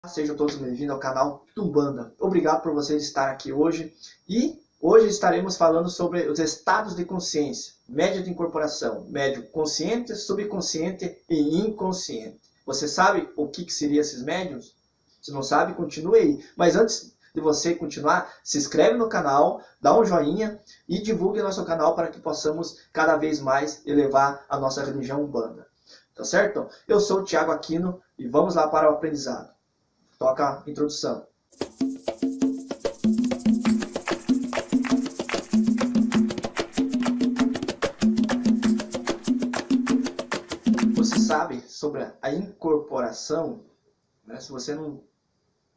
Sejam todos bem-vindos ao canal Umbanda. Obrigado por vocês estarem aqui hoje. E hoje estaremos falando sobre os estados de consciência, médio de incorporação, médio consciente, subconsciente e inconsciente. Você sabe o que seriam esses médios? Se não sabe, continue aí. Mas antes de você continuar, se inscreve no canal, dá um joinha e divulgue nosso canal para que possamos cada vez mais elevar a nossa religião Umbanda. Tá certo? Eu sou o Thiago Aquino e vamos lá para o aprendizado. Toca a introdução. Você sabe sobre a incorporação? Né? Se você não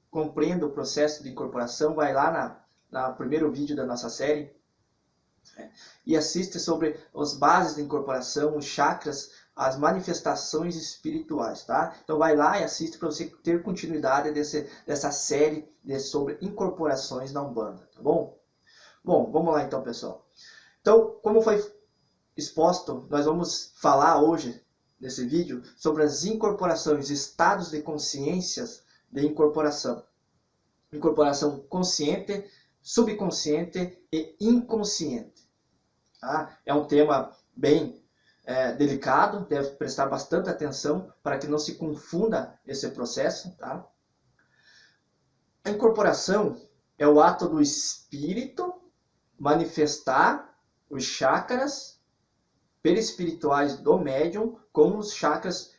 compreende o processo de incorporação, vai lá no primeiro vídeo da nossa série, né? E assiste sobre as bases da incorporação, os chakras, as manifestações espirituais, tá? Então vai lá e assiste para você ter continuidade dessa série sobre incorporações na Umbanda, tá bom? Bom, vamos lá então, pessoal. Então, como foi exposto, nós vamos falar hoje, nesse vídeo, sobre as incorporações, estados de consciências de incorporação. Incorporação consciente, subconsciente e inconsciente. Tá? É um tema bem delicado, deve prestar bastante atenção para que não se confunda esse processo. Tá? A incorporação é o ato do espírito manifestar os chakras perispirituais do médium com os chakras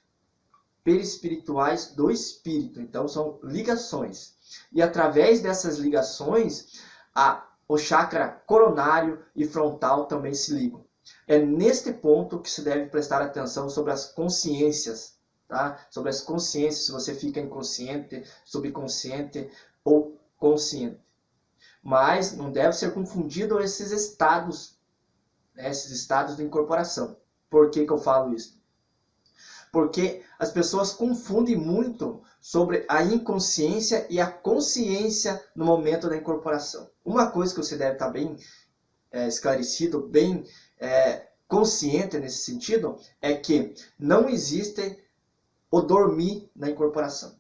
perispirituais do espírito. Então são ligações. E através dessas ligações, o chakra coronário e frontal também se ligam. É neste ponto que se deve prestar atenção sobre as consciências, tá? Sobre as consciências, se você fica inconsciente, subconsciente ou consciente. Mas não deve ser confundido esses estados, né? Esses estados de incorporação. Por que eu falo isso? Porque as pessoas confundem muito sobre a inconsciência e a consciência no momento da incorporação. Uma coisa que você deve estar bem esclarecido, bem consciente nesse sentido, é que não existe o dormir na incorporação.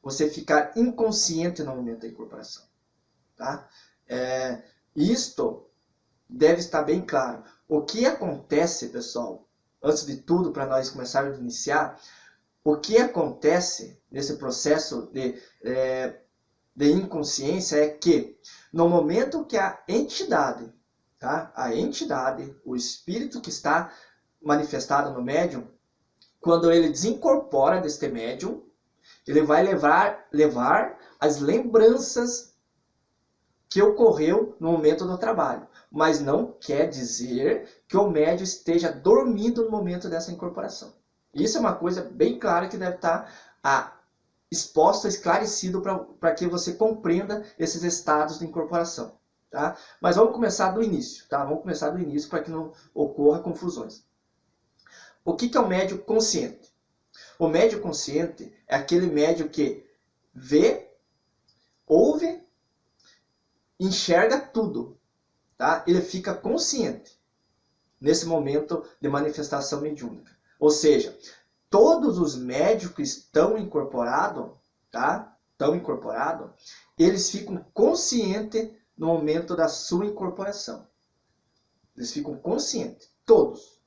Você ficar inconsciente no momento da incorporação. Tá? Isto deve estar bem claro. O que acontece, pessoal, antes de tudo, para nós começarmos a iniciar, o que acontece nesse processo de inconsciência é que, no momento que a entidade, tá? A entidade, o espírito que está manifestado no médium, quando ele desincorpora deste médium, ele vai levar as lembranças que ocorreu no momento do trabalho. Mas não quer dizer que o médium esteja dormindo no momento dessa incorporação. Isso é uma coisa bem clara que deve estar exposta, esclarecido para que você compreenda esses estados de incorporação. Tá? Mas vamos começar do início. Tá? Vamos começar do início para que não ocorra confusões. O que é o médium consciente? O médium consciente é aquele médium que vê, ouve, enxerga tudo. Tá? Ele fica consciente nesse momento de manifestação mediúnica. Ou seja, todos os médios que estão incorporados, tá? Eles ficam conscientes no momento da sua incorporação. Eles ficam conscientes, todos.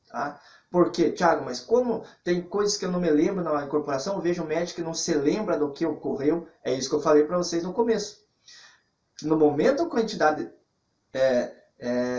Tá? Por quê, Thiago? Mas como tem coisas que eu não me lembro na incorporação, eu vejo um médico que não se lembra do que ocorreu. É isso que eu falei para vocês no começo. No momento que a entidade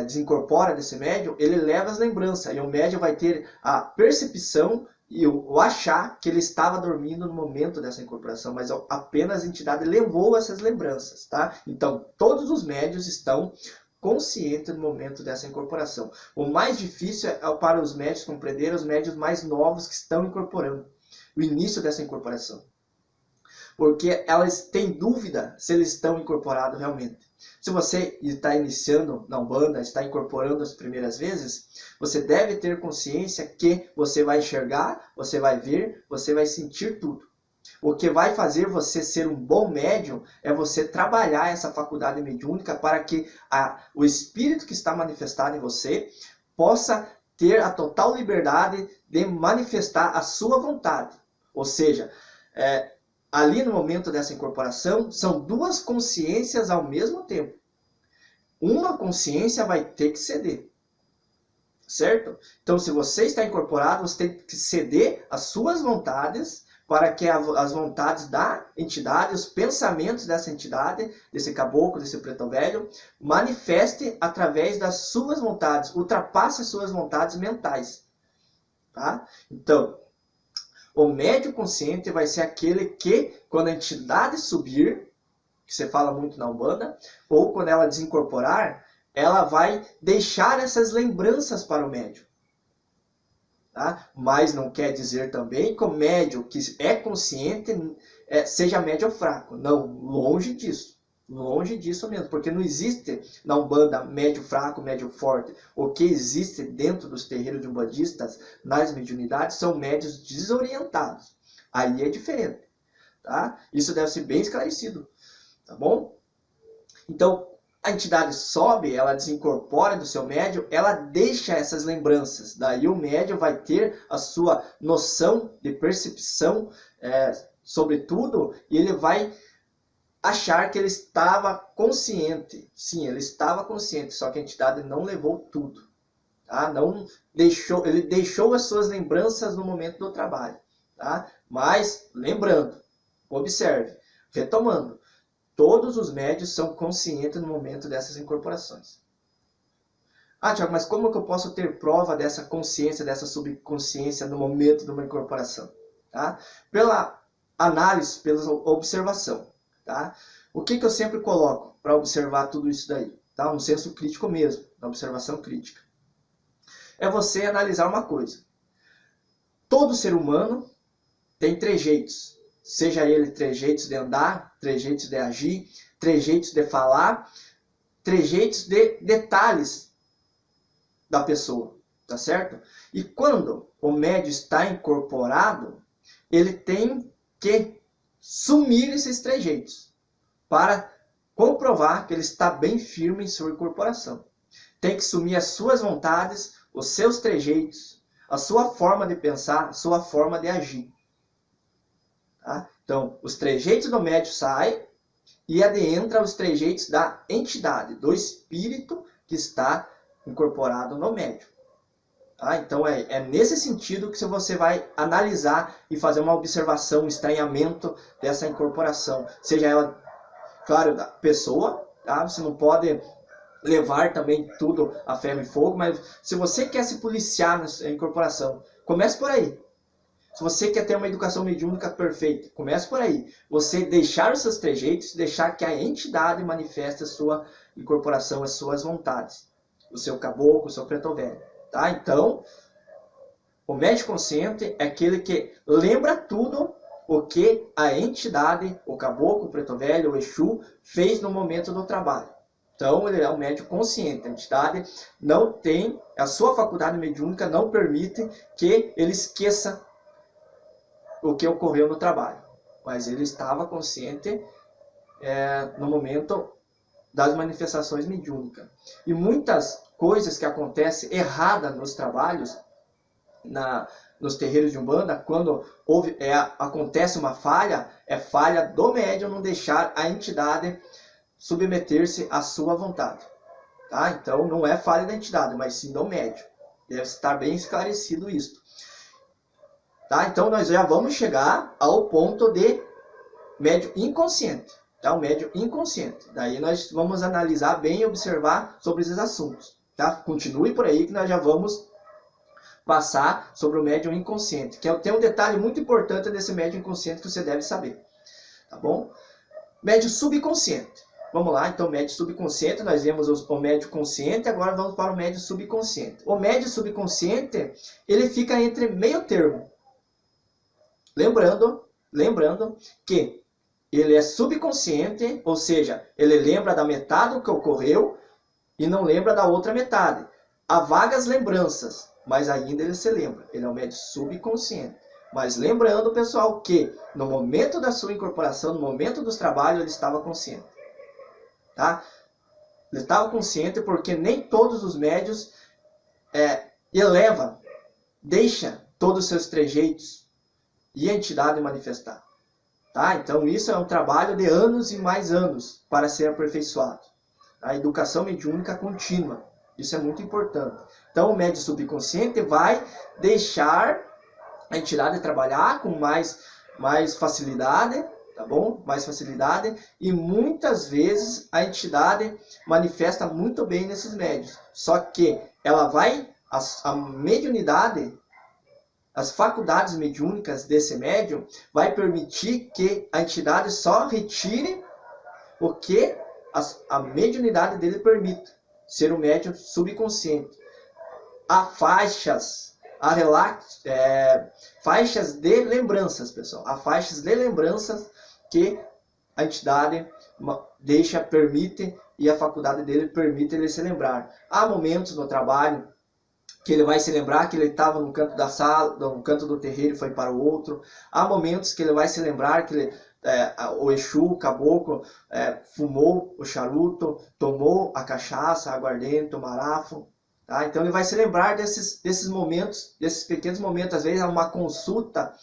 desincorpora desse médium, ele leva as lembranças. E o médium vai ter a percepção e o achar que ele estava dormindo no momento dessa incorporação, mas apenas a entidade levou essas lembranças. Tá? Então, todos os médiuns estão conscientes no momento dessa incorporação. O mais difícil é para os médiuns compreender os médiuns mais novos que estão incorporando. O início dessa incorporação. Porque elas têm dúvida se eles estão incorporados realmente. Se você está iniciando na Umbanda, está incorporando as primeiras vezes, você deve ter consciência que você vai enxergar, você vai ver, você vai sentir tudo. O que vai fazer você ser um bom médium é você trabalhar essa faculdade mediúnica para que o espírito que está manifestado em você possa ter a total liberdade de manifestar a sua vontade. Ou seja, ali no momento dessa incorporação, são duas consciências ao mesmo tempo. Uma consciência vai ter que ceder. Certo? Então, se você está incorporado, você tem que ceder as suas vontades para que as vontades da entidade, os pensamentos dessa entidade, desse caboclo, desse preto velho, manifeste através das suas vontades, ultrapasse as suas vontades mentais. Tá? Então, o médium consciente vai ser aquele que, quando a entidade subir, que você fala muito na Umbanda, ou quando ela desincorporar, ela vai deixar essas lembranças para o médium. Tá? Mas não quer dizer também que o médium que é consciente seja médium fraco. Não, longe disso. Longe disso mesmo, porque não existe na Umbanda médium fraco, médium forte. O que existe dentro dos terreiros de umbandistas, nas mediunidades, são médios desorientados. Aí é diferente. Tá? Isso deve ser bem esclarecido. Tá bom? Então, a entidade sobe, ela desincorpora do seu médium, ela deixa essas lembranças. Daí o médium vai ter a sua noção de percepção sobre tudo, e ele vai achar que ele estava consciente. Sim, ele estava consciente, só que a entidade não levou tudo. Tá? Não deixou, ele deixou as suas lembranças no momento do trabalho. Tá? Mas, lembrando, observe, retomando, todos os médios são conscientes no momento dessas incorporações. Ah, Tiago, mas como que eu posso ter prova dessa consciência, dessa subconsciência no momento de uma incorporação? Tá? Pela análise, pela observação. Tá? O que eu sempre coloco para observar tudo isso daí? Tá? Um senso crítico mesmo, uma observação crítica. É você analisar uma coisa. Todo ser humano tem trejeitos. Seja ele trejeitos de andar, trejeitos de agir, trejeitos de falar, trejeitos de detalhes da pessoa, tá certo? E quando o médium está incorporado, ele tem que sumir esses trejeitos para comprovar que ele está bem firme em sua incorporação. Tem que sumir as suas vontades, os seus trejeitos, a sua forma de pensar, a sua forma de agir. Tá? Então, os trejeitos do médium saem e adentra os trejeitos da entidade, do espírito que está incorporado no médium. Tá? Então, é nesse sentido que você vai analisar e fazer uma observação, um estranhamento dessa incorporação. Seja ela, claro, da pessoa, tá? Você não pode levar também tudo a ferro e fogo, mas se você quer se policiar na incorporação, comece por aí. Se você quer ter uma educação mediúnica perfeita, comece por aí. Você deixar os seus trejeitos, deixar que a entidade manifeste a sua incorporação, as suas vontades. O seu caboclo, o seu preto velho. Tá? Então, o médium consciente é aquele que lembra tudo o que a entidade, o caboclo, o preto velho, o Exu, fez no momento do trabalho. Então, ele é um médium consciente. A entidade não tem, a sua faculdade mediúnica não permite que ele esqueça o que ocorreu no trabalho. Mas ele estava consciente no momento das manifestações mediúnicas. E muitas coisas que acontecem erradas nos trabalhos, nos terreiros de Umbanda, quando acontece uma falha, é falha do médium não deixar a entidade submeter-se à sua vontade. Tá? Então, não é falha da entidade, mas sim do médium. Deve estar bem esclarecido isso. Tá? Então, nós já vamos chegar ao ponto de médium inconsciente. Tá? O médium inconsciente. Daí nós vamos analisar bem e observar sobre esses assuntos. Tá? Continue por aí que nós já vamos passar sobre o médium inconsciente. Que tem um detalhe muito importante desse médium inconsciente que você deve saber. Tá bom? Médium subconsciente. Vamos lá, então, médium subconsciente, nós vemos o médium consciente, agora vamos para o médium subconsciente. O médium subconsciente, ele fica entre meio termo. Lembrando que ele é subconsciente, ou seja, ele lembra da metade do que ocorreu e não lembra da outra metade. Há vagas lembranças, mas ainda ele se lembra. Ele é um médium subconsciente. Mas lembrando, pessoal, que no momento da sua incorporação, no momento dos trabalhos, ele estava consciente. Tá? Ele estava consciente porque nem todos os médios deixa todos os seus trejeitos e a entidade manifestar. Tá? Então isso é um trabalho de anos e mais anos para ser aperfeiçoado. A educação mediúnica contínua. Isso é muito importante. Então o médium subconsciente vai deixar a entidade trabalhar com mais facilidade, tá bom? Mais facilidade, e muitas vezes a entidade manifesta muito bem nesses médios. Só que ela vai, a mediunidade, as faculdades mediúnicas desse médium vai permitir que a entidade só retire o que a mediunidade dele permite, ser um médium subconsciente. Há faixas, faixas de lembranças, pessoal. Há faixas de lembranças que a entidade permite e a faculdade dele permite ele se lembrar. Há momentos no trabalho que ele vai se lembrar que ele estava no canto da sala, no canto do terreiro e foi para o outro. Há momentos que ele vai se lembrar que o Exu, o caboclo, fumou o charuto, tomou a cachaça, a aguardente, o marafo. Tá? Então ele vai se lembrar desses momentos, desses pequenos momentos. Às vezes é uma consulta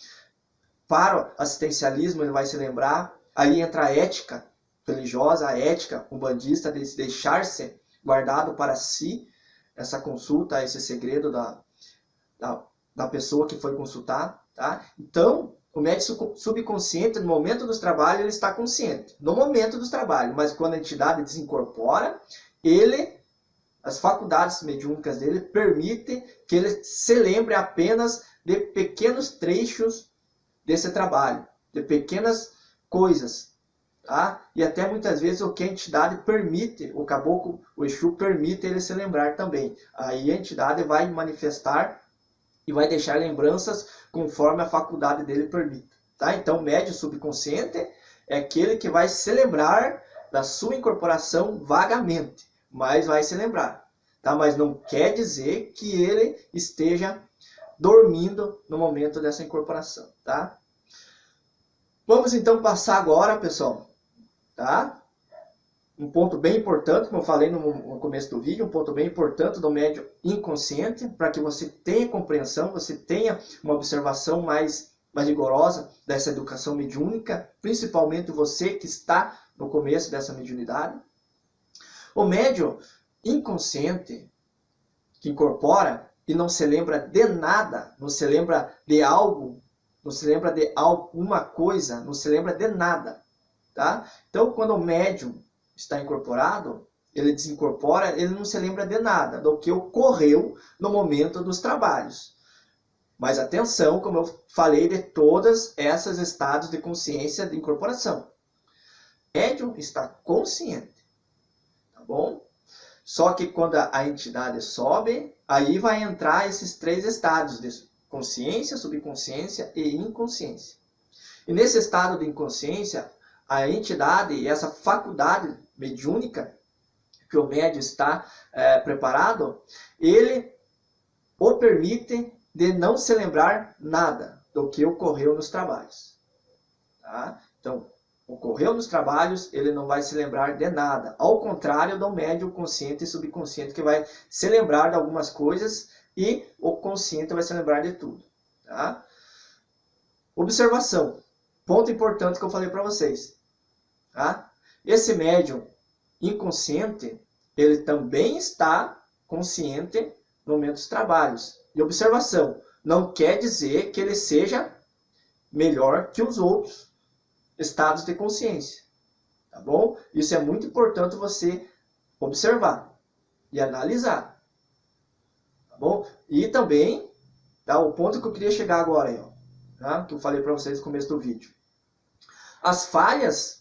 para o assistencialismo, ele vai se lembrar. Aí entra a ética religiosa, a ética umbandista, de deixar-se guardado para si essa consulta, esse segredo da pessoa que foi consultar. Tá? Então, o médium subconsciente, no momento dos trabalhos, ele está consciente. No momento dos trabalhos, mas quando a entidade desincorpora, as faculdades mediúnicas dele permitem que ele se lembre apenas de pequenos trechos desse trabalho, de pequenas coisas. Tá? E até muitas vezes o que a entidade permite, o caboclo, o Exu, permite ele se lembrar também. Aí a entidade vai manifestar e vai deixar lembranças conforme a faculdade dele permite. Tá? Então o médium subconsciente é aquele que vai se lembrar da sua incorporação vagamente, mas vai se lembrar. Tá? Mas não quer dizer que ele esteja dormindo no momento dessa incorporação. Tá? Vamos então passar agora, pessoal, tá? Um ponto bem importante, como eu falei no começo do vídeo, um ponto bem importante do médium inconsciente, para que você tenha compreensão, você tenha uma observação mais rigorosa dessa educação mediúnica, principalmente você que está no começo dessa mediunidade. O médium inconsciente, que incorpora e não se lembra de nada, não se lembra de algo, não se lembra de alguma coisa, não se lembra de nada. Tá? Então, quando o médium está incorporado, ele desincorpora, ele não se lembra de nada, do que ocorreu no momento dos trabalhos. Mas atenção, como eu falei, de todos esses estados de consciência de incorporação. O médium está consciente, tá bom? Só que quando a entidade sobe, aí vai entrar esses 3 estados de consciência, subconsciência e inconsciência. E nesse estado de inconsciência, a entidade e essa faculdade mediúnica que o médium está preparado, ele o permite de não se lembrar nada do que ocorreu nos trabalhos. Tá? Então, ocorreu nos trabalhos, ele não vai se lembrar de nada. Ao contrário do médium consciente e subconsciente, que vai se lembrar de algumas coisas e o consciente vai se lembrar de tudo. Tá? Observação. Ponto importante que eu falei para vocês. Tá? Esse médium inconsciente, ele também está consciente no momento dos trabalhos. E observação, não quer dizer que ele seja melhor que os outros estados de consciência. Tá bom? Isso é muito importante você observar e analisar. Tá bom? E também, tá, o ponto que eu queria chegar agora, aí, ó, tá? Que eu falei para vocês no começo do vídeo. As falhas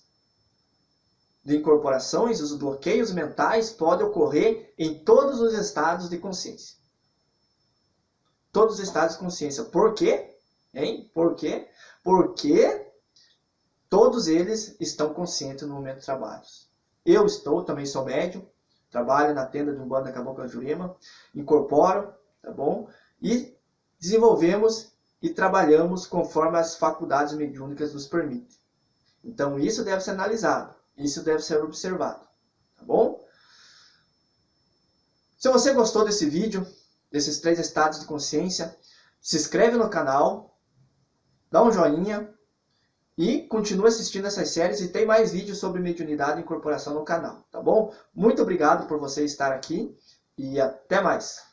de incorporações, os bloqueios mentais podem ocorrer em todos os estados de consciência. Todos os estados de consciência. Por quê? Hein? Por quê? Porque todos eles estão conscientes no momento dos trabalhos. Eu também sou médium, trabalho na tenda de Umbanda Cabocla Jurema, incorporo, tá bom? E desenvolvemos e trabalhamos conforme as faculdades mediúnicas nos permitem. Então isso deve ser analisado. Isso deve ser observado, tá bom? Se você gostou desse vídeo, desses 3 estados de consciência, se inscreve no canal, dá um joinha E continue assistindo essas séries e tem mais vídeos sobre mediunidade e incorporação no canal, tá bom? Muito obrigado por você estar aqui e até mais!